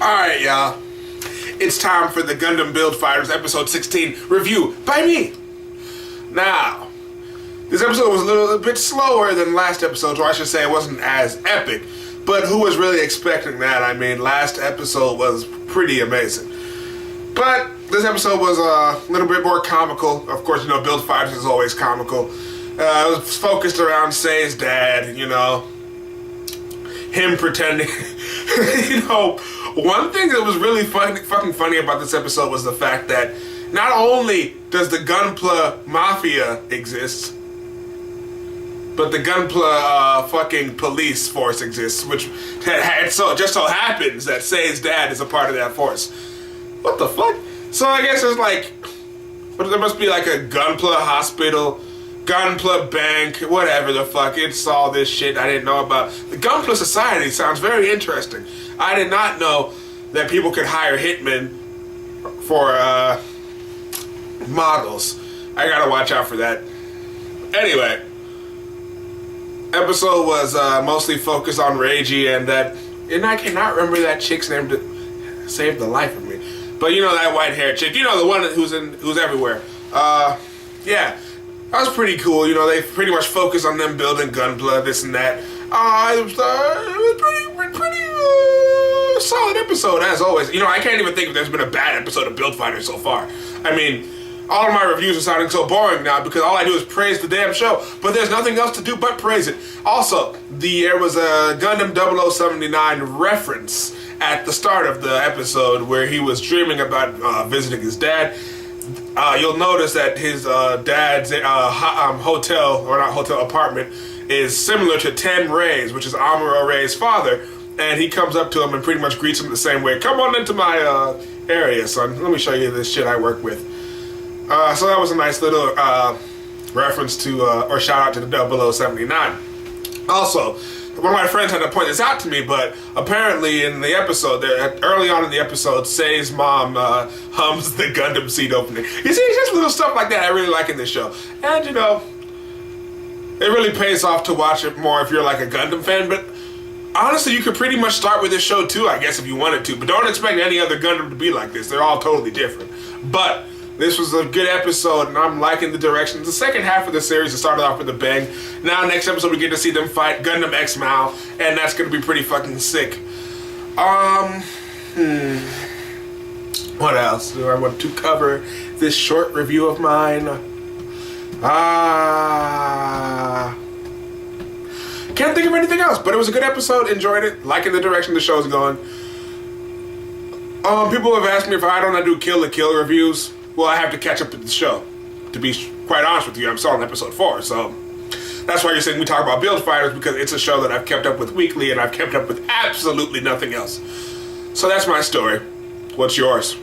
Alright, y'all. It's time for the Gundam Build Fighters episode 16 review by me. Now, this episode was a little bit slower than last episode, or I should say it wasn't as epic. But who was really expecting that? I mean, last episode was pretty amazing. But this episode was a little bit more comical. Of course, you know, Build Fighters is always comical. It was focused around Say's dad, you know. Him pretending. You know, one thing that was really fucking funny about this episode was the fact that not only does the Gunpla Mafia exist, but the Gunpla fucking police force exists, which just so happens that Say's dad is a part of that force. What the fuck? So I guess there's like, there must be like a Gunpla hospital, Gunpla bank, whatever the fuck. It's all this shit I didn't know about. The Gunpla Society sounds very interesting. I did not know that people could hire hitmen for models. I gotta watch out for that. Anyway, episode was mostly focused on Reiji and I cannot remember that chick's name to save the life of me. But you know that white haired chick, you know, the one who's everywhere. Yeah. That was pretty cool. You know, they pretty much focused on them building Gunpla, this and that. It was pretty solid episode, as always. You know, I can't even think if there's been a bad episode of Build Fighters so far. I mean, all of my reviews are sounding so boring now because all I do is praise the damn show. But there's nothing else to do but praise it. Also, there was a Gundam 0079 reference at the start of the episode where he was dreaming about visiting his dad. You'll notice that his dad's apartment is similar to Ten Ray's, which is Amuro Ray's father, and he comes up to him and pretty much greets him the same way. Come on into my area, son. Let me show you this shit I work with. So that was a nice little reference to, or shout out to the 0079. Also, one of my friends had to point this out to me, but apparently in the episode, early on in the episode, Say's mom hums the Gundam seat opening. You see, it's just little stuff like that I really like in this show. And, you know, it really pays off to watch it more if you're like a Gundam fan, but honestly, you could pretty much start with this show too, I guess, if you wanted to. But don't expect any other Gundam to be like this. They're all totally different. But this was a good episode, and I'm liking the direction. The second half of the series, it started off with a bang. Now, next episode, we get to see them fight Gundam X Mao, and that's going to be pretty fucking sick. What else do I want to cover this short review of mine? Can't think of anything else, but it was a good episode. Enjoyed it. Liking the direction the show's going. People have asked me if I don't do Kill la Kill reviews. Well, I have to catch up with the show. To be quite honest with you, I'm still on episode 4, so that's why you're saying we talk about Build Fighters, because it's a show that I've kept up with weekly, and I've kept up with absolutely nothing else. So that's my story. What's yours?